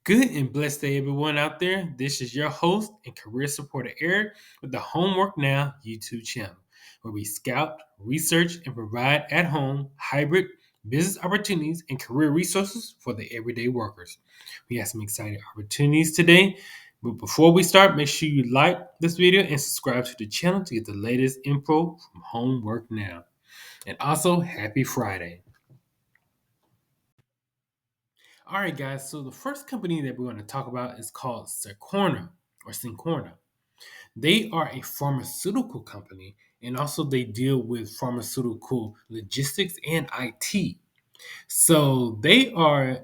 Good and blessed day, everyone out there. This is your host and career supporter, Eric, with the Homework Now YouTube channel, where we scout, research, and provide at home hybrid business opportunities and career resources for the everyday workers. We have some exciting opportunities today. But before we start, make sure you like this video and subscribe to the channel to get the latest info from Homework Now. And also, happy Friday. All right, guys. So the first company that we're going to talk about is called Cencora. They are a pharmaceutical company, and also they deal with pharmaceutical logistics and IT. So they are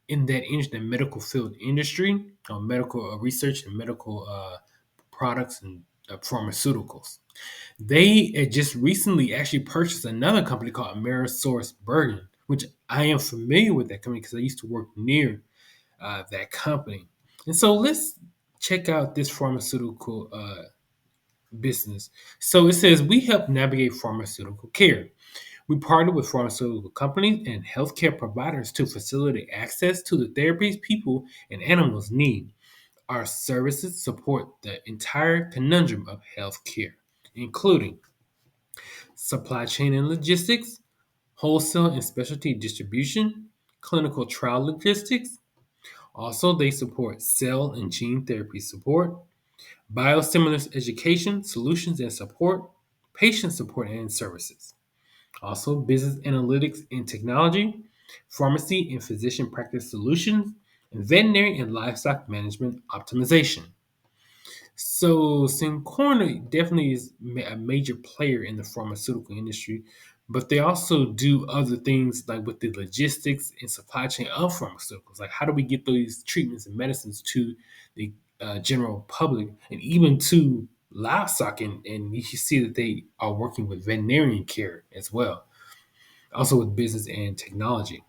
in the medical field industry, medical research and medical products and pharmaceuticals. They just recently actually purchased another company called Amerisource Bergen, which I am familiar with that company because I used to work near that company. And so let's check out this pharmaceutical business. So it says we help navigate pharmaceutical care. We partner with pharmaceutical companies and healthcare providers to facilitate access to the therapies people and animals need. Our services support the entire conundrum of healthcare, including supply chain and logistics, wholesale and specialty distribution, clinical trial logistics. Also, they support cell and gene therapy support, biostimulants education, solutions and support, patient support and services. Also, business analytics and technology, pharmacy and physician practice solutions, and veterinary and livestock management optimization. So Cencora definitely is a major player in the pharmaceutical industry, but they also do other things like with the logistics and supply chain of pharmaceuticals. Like how do we get those treatments and medicines to the general public and even to livestock? And you can see that they are working with veterinarian care as well, also with business and technology.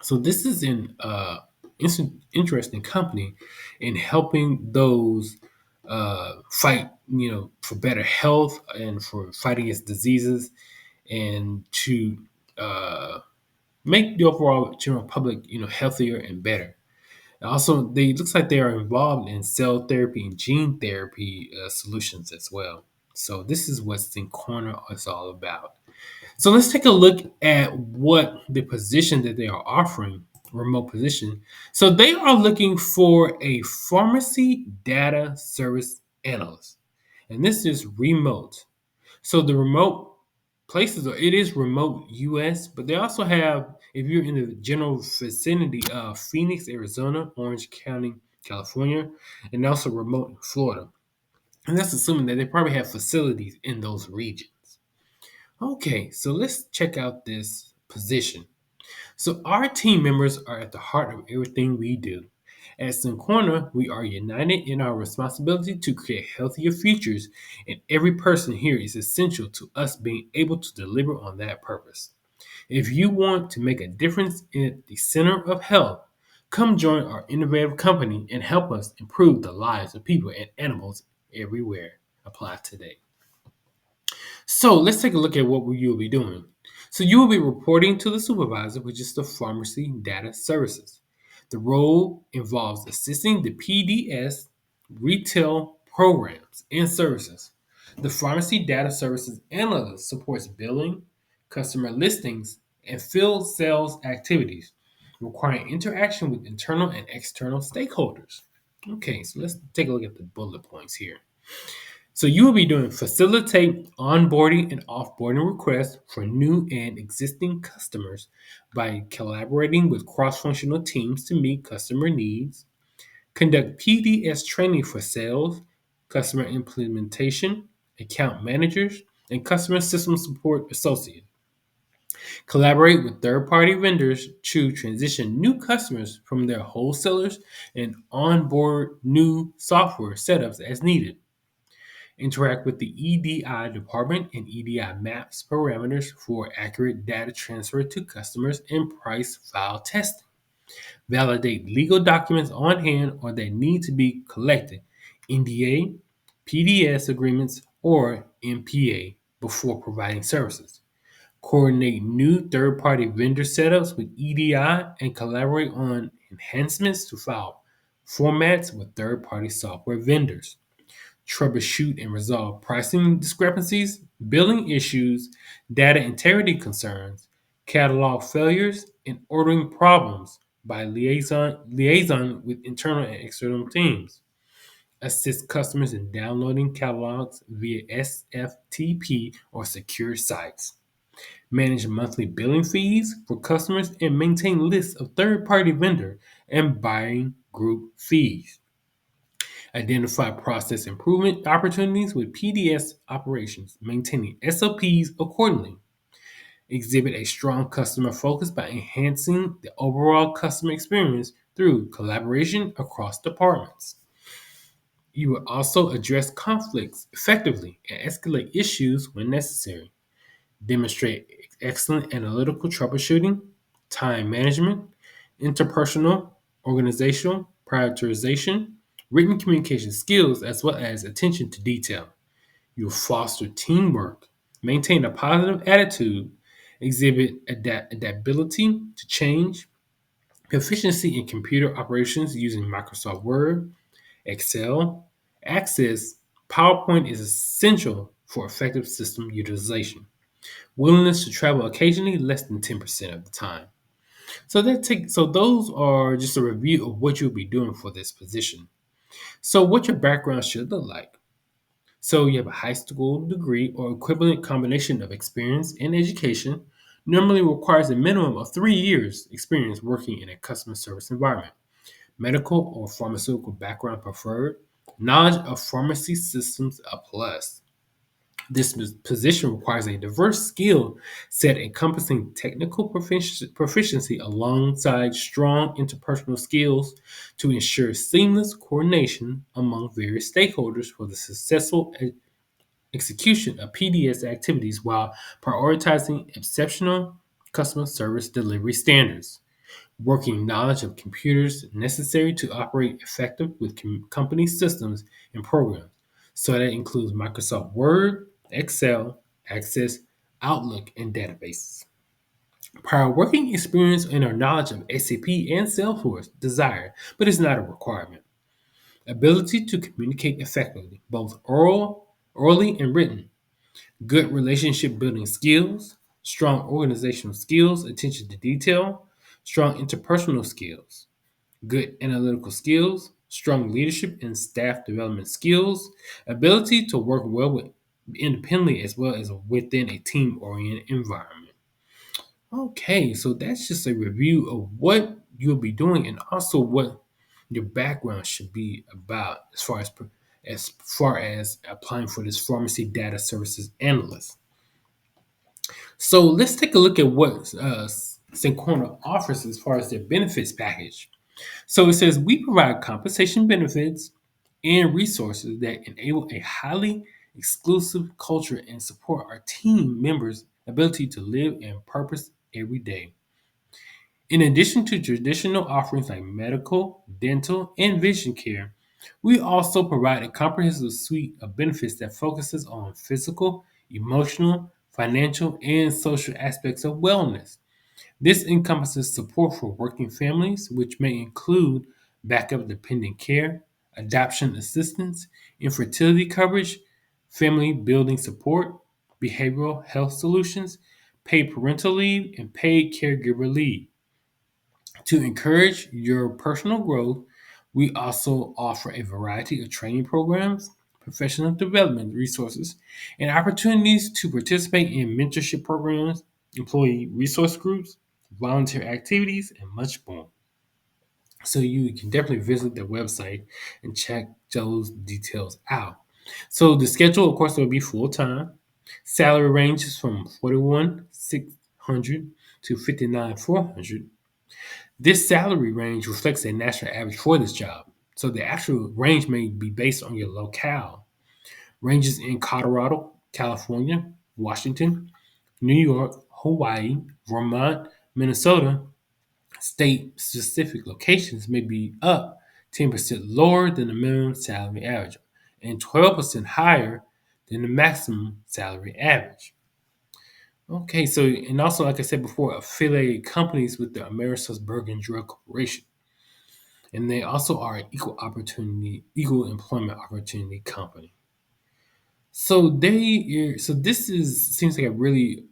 So this is an interesting company in helping those fight, for better health and for fighting against diseases and to uh, make the overall general public, healthier and better. Also, they looks like they are involved in cell therapy and gene therapy solutions as well. So this is what Syncona is all about. So let's take a look at what the position that they are offering, remote position. So they are looking for a pharmacy data service analyst, and this is remote. So the remote places, it is remote US, but they also have, if you're in the general vicinity of Phoenix, Arizona, Orange County, California, and also remote Florida. And that's assuming that they probably have facilities in those regions. Okay, so let's check out this position. So our team members are at the heart of everything we do. At Syncona, we are united in our responsibility to create healthier futures, and every person here is essential to us being able to deliver on that purpose. If you want to make a difference in the center of health, come join our innovative company and help us improve the lives of people and animals everywhere. Apply today. So let's take a look at what you'll be doing. So you will be reporting to the supervisor, which is the pharmacy data services. The role involves assisting the PDS retail programs and services. The pharmacy data services analyst supports billing, customer listings, and field sales activities, requiring interaction with internal and external stakeholders. Okay, so let's take a look at the bullet points here. So you will be doing facilitate onboarding and offboarding requests for new and existing customers by collaborating with cross-functional teams to meet customer needs, conduct PDS training for sales, customer implementation, account managers, and customer system support associates. Collaborate with third-party vendors to transition new customers from their wholesalers and onboard new software setups as needed. Interact with the EDI department and EDI maps parameters for accurate data transfer to customers and price file testing. Validate legal documents on hand or that need to be collected, NDA, PDS agreements, or MPA before providing services. Coordinate new third party vendor setups with EDI and collaborate on enhancements to file formats with third party software vendors, troubleshoot and resolve pricing discrepancies, billing issues, data integrity concerns, catalog failures, and ordering problems by liaison with internal and external teams. Assist customers in downloading catalogs via SFTP or secure sites. Manage monthly billing fees for customers and maintain lists of third party vendor and buying group fees. Identify process improvement opportunities with PDS operations, maintaining SOPs accordingly. Exhibit a strong customer focus by enhancing the overall customer experience through collaboration across departments. You will also address conflicts effectively and escalate issues when necessary. Demonstrate excellent analytical troubleshooting, time management, interpersonal, organizational, prioritization, written communication skills, as well as attention to detail. You'll foster teamwork, maintain a positive attitude, exhibit adaptability to change, proficiency in computer operations using Microsoft Word, Excel, Access, PowerPoint is essential for effective system utilization. Willingness to travel occasionally, less than 10% of the time. So those are just a review of what you'll be doing for this position. So what your background should look like. So you have a high school degree or equivalent combination of experience and education. Normally requires a minimum of 3 years experience working in a customer service environment. Medical or pharmaceutical background preferred. Knowledge of pharmacy systems a plus. This position requires a diverse skill set encompassing technical proficiency alongside strong interpersonal skills to ensure seamless coordination among various stakeholders for the successful execution of PDS activities while prioritizing exceptional customer service delivery standards. Working knowledge of computers necessary to operate effective with company systems and programs. So that includes Microsoft Word, Excel, Access, Outlook, and databases. Prior working experience and or knowledge of SAP and Salesforce desired, but is not a requirement. Ability to communicate effectively, both orally and written. Good relationship building skills, strong organizational skills, attention to detail, strong interpersonal skills, good analytical skills, strong leadership and staff development skills, ability to work well with independently as well as within a team oriented environment. Okay, so that's just a review of what you'll be doing and also what your background should be about as far as applying for this pharmacy data services analyst. So let's take a look at what Cencora offers as far as their benefits package. So it says we provide compensation benefits and resources that enable a highly exclusive culture and support our team members' ability to live in purpose every day. In addition to traditional offerings like medical, dental, and vision care, we also provide a comprehensive suite of benefits that focuses on physical, emotional, financial, and social aspects of wellness. This encompasses support for working families, which may include backup dependent care, adoption assistance, infertility coverage, family building support, behavioral health solutions, paid parental leave, and paid caregiver leave. To encourage your personal growth, we also offer a variety of training programs, professional development resources, and opportunities to participate in mentorship programs, employee resource groups, volunteer activities, and much more. So you can definitely visit their website and check those details out. So the schedule, of course, will be full time. Salary ranges from 41,600 to 59,400. This salary range reflects a national average for this job. So the actual range may be based on your locale. Ranges in Colorado, California, Washington, New York, Hawaii, Vermont, Minnesota, state specific locations may be up 10% lower than the minimum salary average and 12% higher than the maximum salary average. Okay, so and also like I said before, affiliated companies with the AmerisourceBergen Drug Corporation. And they also are an equal employment opportunity company. So this is seems like a really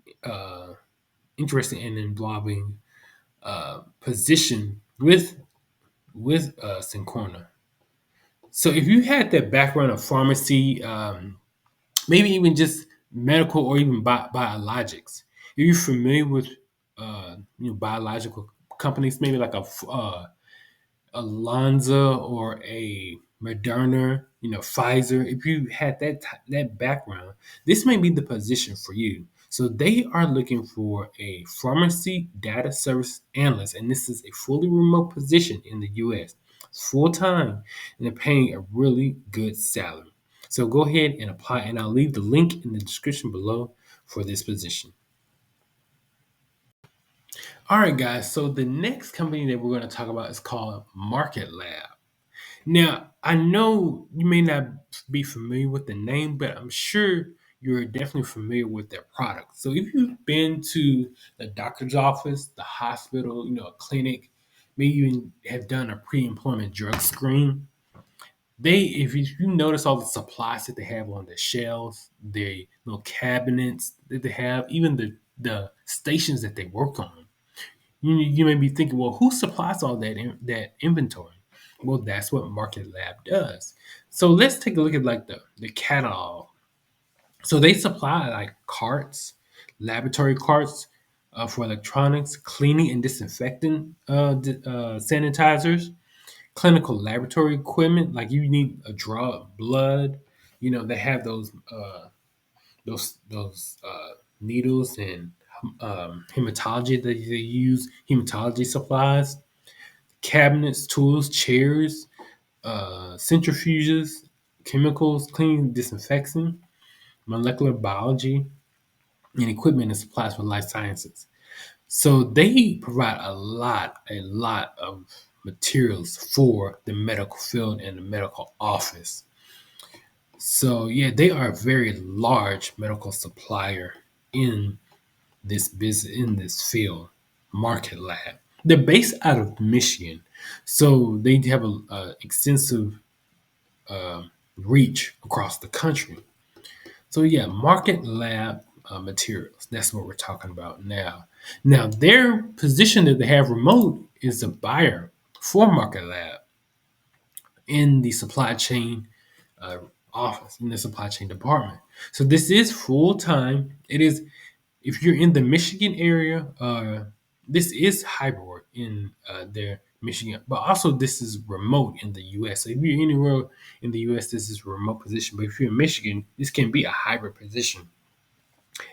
interesting and involving position with Cencora. So if you had that background of pharmacy, maybe even just medical or even biologics, are you familiar with biological companies, maybe like a Lonza or a Moderna, Pfizer, if you had that background, this may be the position for you. So they are looking for a pharmacy data service analyst, and this is a fully remote position in the U.S. full time, and they're paying a really good salary. So go ahead and apply, and I'll leave the link in the description below for this position. All right, guys. So the next company that we're going to talk about is called Marketlab. Now, I know you may not be familiar with the name, but I'm sure you're definitely familiar with their product. So if you've been to the doctor's office, the hospital, a clinic, maybe even have done a pre-employment drug screen, if you notice all the supplies that they have on the shelves, the little cabinets that they have, even the stations that they work on, you may be thinking, well, who supplies all that inventory? Well, that's what Marketlab does. So let's take a look at like the catalog. So they supply like carts, laboratory carts for electronics, cleaning and disinfecting sanitizers, clinical laboratory equipment. Like you need a draw of blood. They have those needles and hematology that they use, hematology supplies, cabinets, tools, chairs, centrifuges, chemicals, cleaning, disinfecting, molecular biology, and equipment and supplies for life sciences. So they provide a lot of materials for the medical field and the medical office. So yeah, they are a very large medical supplier in this business, in this field. Marketlab. They're based out of Michigan, so they have a extensive reach across the country. So yeah, Marketlab materials. That's what we're talking about now. Now their position that they have remote is a buyer for Marketlab in the supply chain uh, office, in the supply chain department. So this is full time. It is if you're in the Michigan area. This is hybrid in their Michigan, but also this is remote in the U.S. So if you're anywhere in the U.S., this is a remote position. But if you're in Michigan, this can be a hybrid position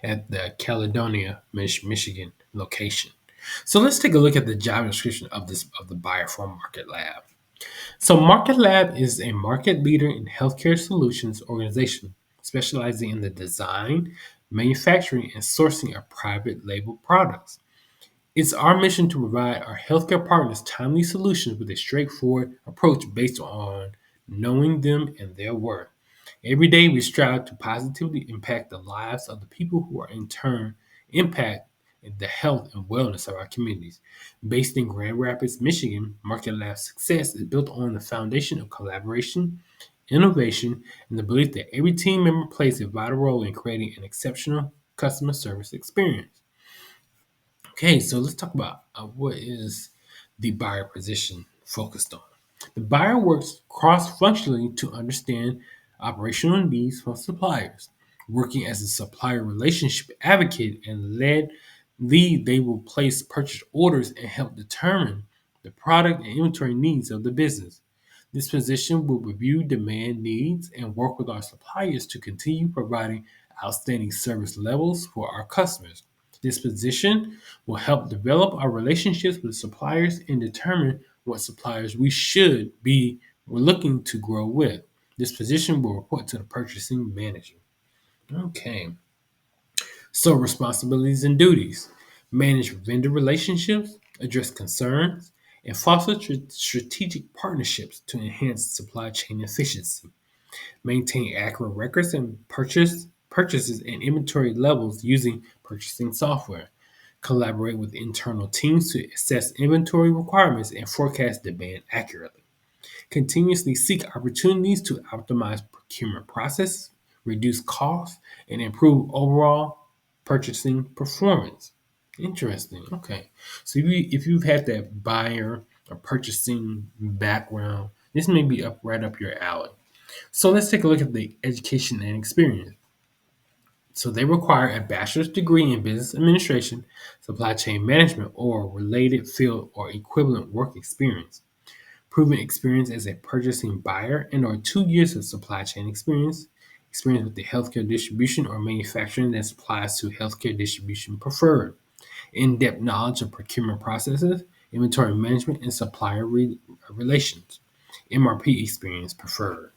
at the Caledonia, Michigan location. So let's take a look at the job description of the buyer for Marketlab. So Marketlab is a market leader in healthcare solutions organization specializing in the design, manufacturing, and sourcing of private label products. It's our mission to provide our healthcare partners timely solutions with a straightforward approach based on knowing them and their worth. Every day, we strive to positively impact the lives of the people who are in turn impact the health and wellness of our communities. Based in Grand Rapids, Michigan, Market Lab's success is built on the foundation of collaboration, innovation, and the belief that every team member plays a vital role in creating an exceptional customer service experience. Okay, so let's talk about what is the buyer position focused on. The buyer works cross functionally to understand operational needs from suppliers. Working as a supplier relationship advocate and lead, they will place purchase orders and help determine the product and inventory needs of the business. This position will review demand needs and work with our suppliers to continue providing outstanding service levels for our customers. This position will help develop our relationships with suppliers and determine what suppliers we should be we're looking to grow with. This position will report to the purchasing manager. Okay, so responsibilities and duties: manage vendor relationships, address concerns, and foster strategic partnerships to enhance supply chain efficiency. Maintain accurate records and purchases and inventory levels using purchasing software. collaborate with internal teams to assess inventory requirements and forecast demand accurately, continuously seek opportunities to optimize procurement process, reduce costs, and improve overall purchasing performance. Interesting. Okay. So if you've had that buyer or purchasing background, this may be up right up your alley. So let's take a look at the education and experience. So they require a bachelor's degree in business administration, supply chain management, or related field or equivalent work experience, proven experience as a purchasing buyer, and or 2 years of supply chain experience, experience with the healthcare distribution or manufacturing that supplies to healthcare distribution preferred, in-depth knowledge of procurement processes, inventory management, and supplier relations, MRP experience preferred.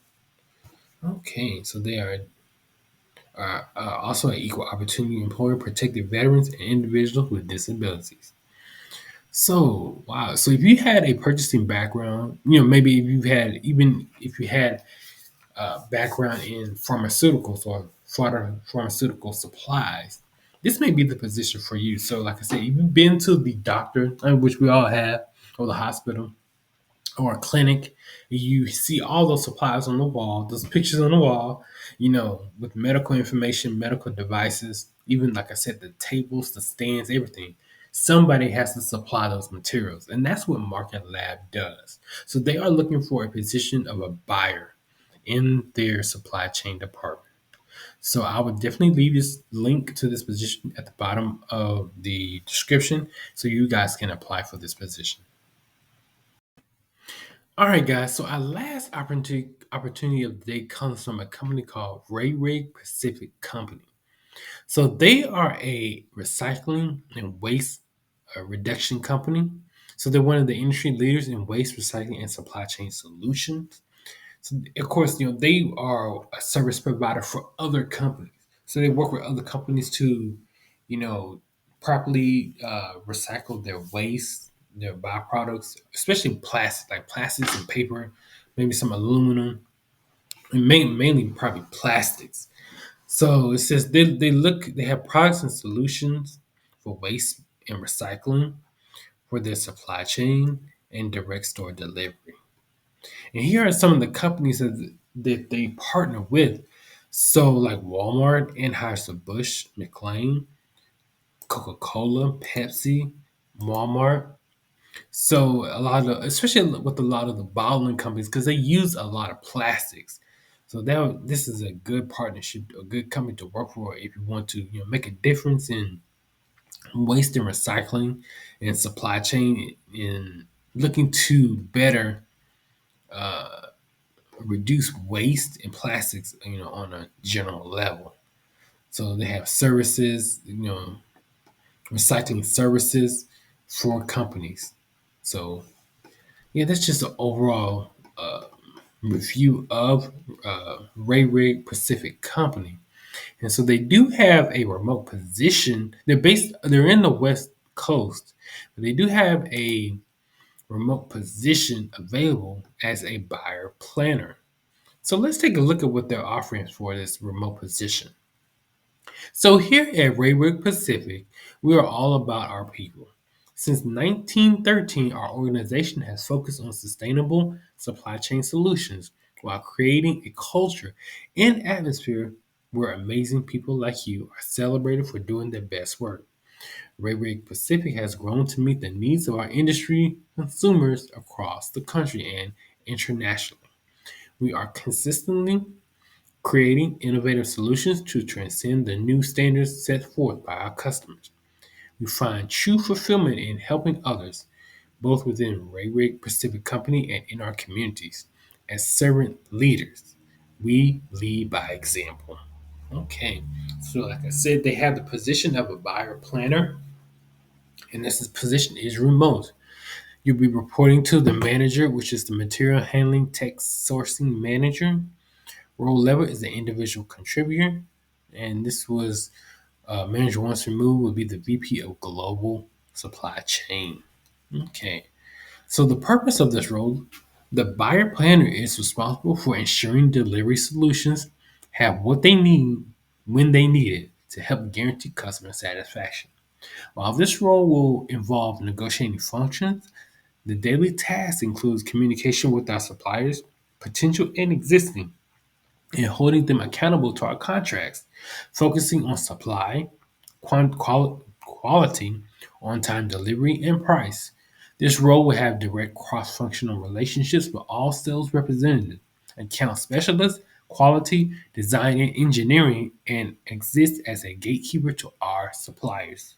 Okay, so they are also an equal opportunity employer, protecting veterans and individuals with disabilities. So wow. So if you had a purchasing background, maybe if you had even if you had background in pharmaceuticals or pharmaceutical supplies, this may be the position for you. So like I said, if you've been to the doctor, which we all have, or the hospital, or a clinic, you see all those supplies on the wall, those pictures on the wall, with medical information, medical devices, even like I said, the tables, the stands, everything. Somebody has to supply those materials, and that's what Marketlab does. So they are looking for a position of a buyer in their supply chain department. So I would definitely leave this link to this position at the bottom of the description so you guys can apply for this position. All right, guys. So our last opportunity of the day comes from a company called Rehrig Pacific Company. So they are a recycling and waste reduction company. So they're one of the industry leaders in waste recycling and supply chain solutions. So of course, they are a service provider for other companies. So they work with other companies to, you know, properly recycle their waste, their byproducts, especially plastic, like plastics and paper, maybe some aluminum, and mainly probably plastics. So it says they have products and solutions for waste and recycling for their supply chain and direct store delivery. And here are some of the companies that they partner with. So, like Walmart, Anheuser-Busch, McLean, Coca-Cola, Pepsi, Walmart. So, especially with a lot of the bottling companies, because they use a lot of plastics. So this is a good partnership, a good company to work for if you want to, make a difference in waste and recycling and supply chain, in looking to better uh, reduce waste and plastics, on a general level. So they have services, recycling services for companies. So yeah, that's just an overall review of Rehrig Pacific Company. And so they do have a remote position. They're in the West Coast, but they do have a remote position available as a buyer planner. So let's take a look at what they're offering for this remote position. So here at Raywork Pacific, we are all about our people. Since 1913, our organization has focused on sustainable supply chain solutions while creating a culture and atmosphere where amazing people like you are celebrated for doing their best work. Raywork Pacific has grown to meet the needs of our industry consumers across the country and internationally. We are consistently creating innovative solutions to transcend the new standards set forth by our customers. We find true fulfillment in helping others, both within Rayrig Pacific Company and in our communities. As servant leaders, we lead by example. Okay, so like I said, they have the position of a buyer planner, and this position is remote. You'll be reporting to the manager, which is the material handling tech sourcing manager. Role level is the individual contributor, and this was manager once removed would be the VP of Global Supply Chain. Okay, so the purpose of this role, the buyer planner is responsible for ensuring delivery solutions have what they need when they need it to help guarantee customer satisfaction. While this role will involve negotiating functions, the daily task includes communication with our suppliers, potential and existing, and holding them accountable to our contracts, focusing on supply, quality, on time delivery, and price. This role will have direct cross functional relationships with all sales representatives, account specialists, quality, design, and engineering, and exists as a gatekeeper to our suppliers.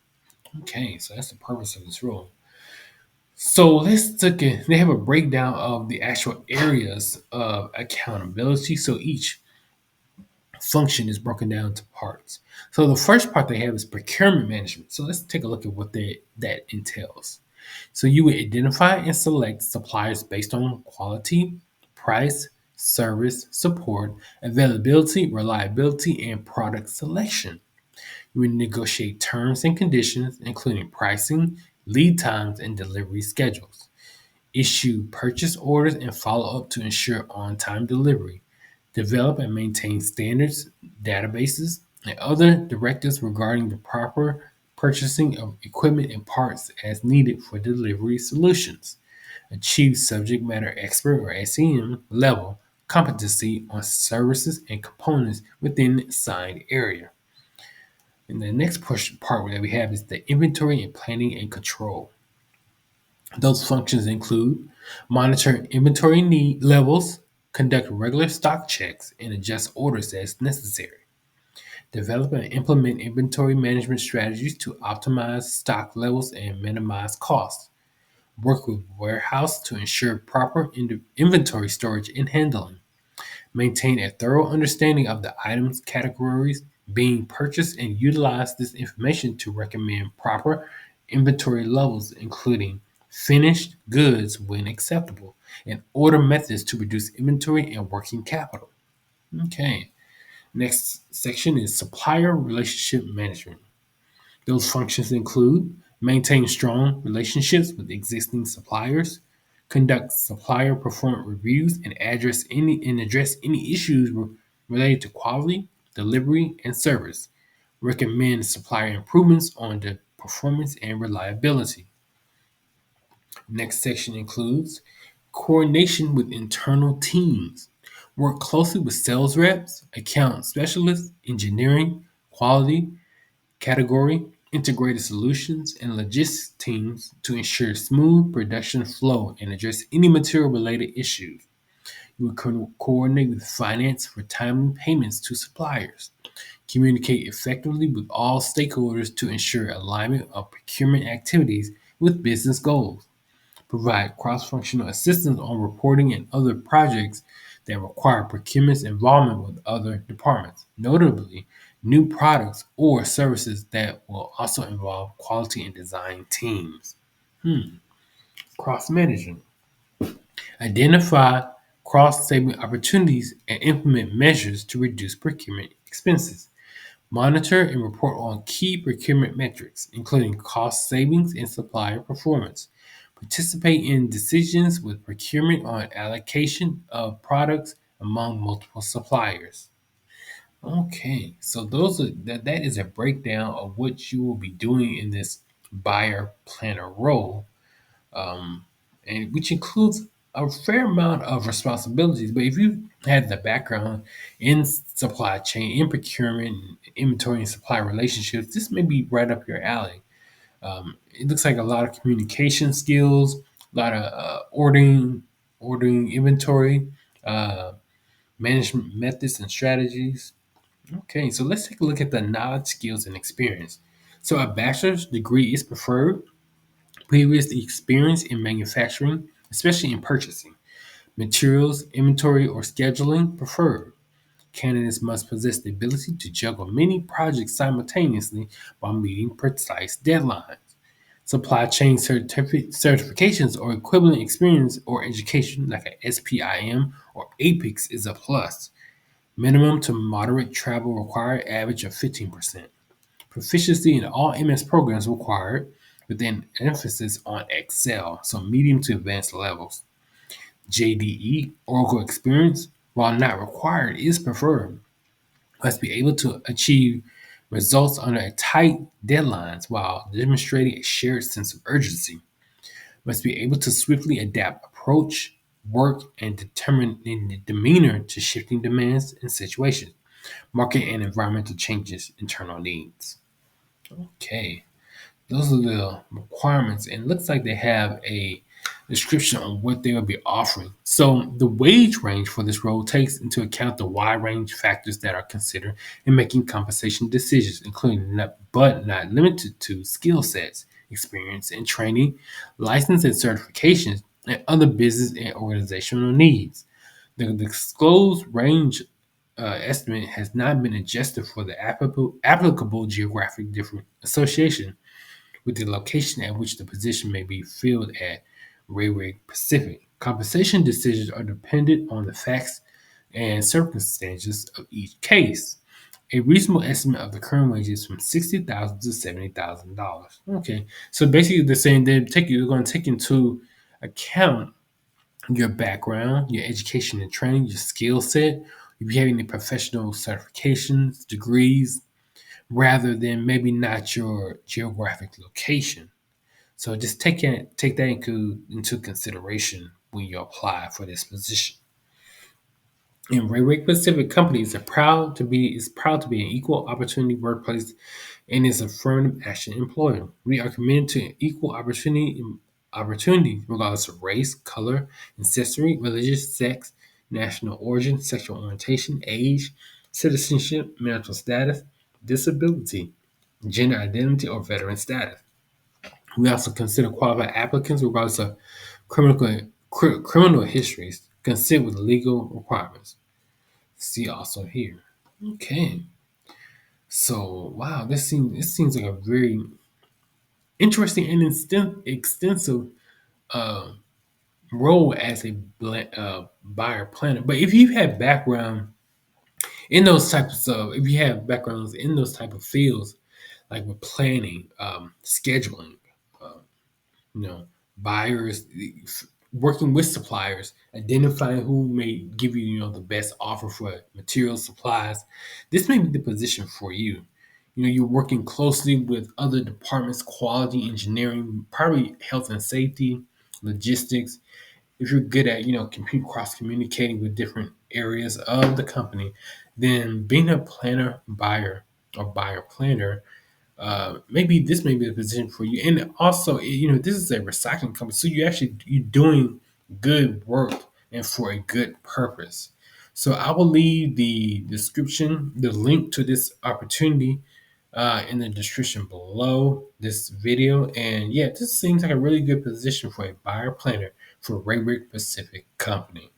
Okay, so that's the purpose of this role. So let's look at, they have a breakdown of the actual areas of accountability. So each function is broken down into parts. So the first part they have is procurement management. So let's take a look at what that entails. So you would identify and select suppliers based on quality, price, service, support, availability, reliability, and product selection. You would negotiate terms and conditions, including pricing, lead times, and delivery schedules. Issue purchase orders and follow up to ensure on time delivery. Develop and maintain standards, databases, and other directives regarding the proper purchasing of equipment and parts as needed for delivery solutions. Achieve subject matter expert or SEM level competency on services and components within the assigned area. And the next part that we have is the inventory and planning and control. Those functions include monitor inventory need levels, conduct regular stock checks, and adjust orders as necessary. Develop and implement inventory management strategies to optimize stock levels and minimize costs. Work with warehouse to ensure proper inventory storage and handling. Maintain a thorough understanding of the items categories being purchased and utilize this information to recommend proper inventory levels, including finished goods when acceptable, and order methods to reduce inventory and working capital. Okay, next section is supplier relationship management. Those functions include maintain strong relationships with existing suppliers, conduct supplier performance reviews, and address any issues related to quality, delivery, and service. Recommend supplier improvements on the performance and reliability. Next section includes coordination with internal teams. Work closely with sales reps, account specialists, engineering, quality, category, integrated solutions, and logistics teams to ensure smooth production flow and address any material related issues. You will coordinate with finance for timely payments to suppliers. Communicate effectively with all stakeholders to ensure alignment of procurement activities with business goals. Provide cross functional assistance on reporting and other projects that require procurement's involvement with other departments, notably new products or services that will also involve quality and design teams. Cross management. Identify cross saving opportunities and implement measures to reduce procurement expenses. Monitor and report on key procurement metrics, including cost savings and supplier performance. Participate in decisions with procurement on allocation of products among multiple suppliers. Okay, so that is a breakdown of what you will be doing in this buyer planner role, um, and which includes a fair amount of responsibilities. But if you had the background in supply chain, in procurement, inventory, and supply relationships, this may be right up your alley. It looks like a lot of communication skills, a lot of ordering inventory, uh, management methods and strategies. Okay, so let's take a look at the knowledge, skills, and experience. So a bachelor's degree is preferred. Previous experience in manufacturing, especially in purchasing, materials, inventory, or scheduling preferred. Candidates must possess the ability to juggle many projects simultaneously while meeting precise deadlines. Supply chain certifications or equivalent experience or education like a SPIM or APIX is a plus. Minimum to moderate travel required, average of 15%. Proficiency in all MS programs required, with an emphasis on Excel, so medium to advanced levels. JDE, Oracle experience, while not required, is preferred. Must be able to achieve results under a tight deadlines while demonstrating a shared sense of urgency. Must be able to swiftly adapt approach, work, and determine the demeanor to shifting demands and situations, market and environmental changes, internal needs. Okay. Those are the requirements, and it looks like they have a description on what they will be offering. So the wage range for this role takes into account the wide range of factors that are considered in making compensation decisions, including but not limited to skill sets, experience and training, license and certifications, and other business and organizational needs. The disclosed range estimate has not been adjusted for the applicable geographic different association with the location at which the position may be filled at Rehrig Pacific. Compensation decisions are dependent on the facts and circumstances of each case. A reasonable estimate of the current wage is from $60,000 to $70,000. Okay, so basically they're saying they're going to take into account your background, your education and training, your skill set, if you have any professional certifications, degrees, rather than maybe not your geographic location. So just take that into consideration when you apply for this position. And Rehrig Pacific Company is proud to be an equal opportunity workplace and is affirmative action employer. We are committed to equal opportunity regardless of race, color, ancestry, religious, sex, national origin, sexual orientation, age, citizenship, marital status, disability, gender identity, or veteran status. We also consider qualified applicants regardless of criminal histories, consistent with legal requirements. See also here. Okay. So wow, this seems like a very interesting and extensive uh, role as a buyer planner. But if you have background in those types of, if you have backgrounds in those type of fields, like with planning, scheduling, uh, you know, buyers, working with suppliers, identifying who may give you, the best offer for materials, supplies. This may be the position for you. You're working closely with other departments, quality, engineering, probably health and safety, logistics. If you're good at, cross communicating with different areas of the company, then being a planner, buyer, or buyer planner, maybe this may be the position for you. And also, this is a recycling company, so you're doing good work and for a good purpose. So I will leave the description, the link to this opportunity, in the description below this video. And yeah, this seems like a really good position for a buyer planner for Rehrig Pacific Company.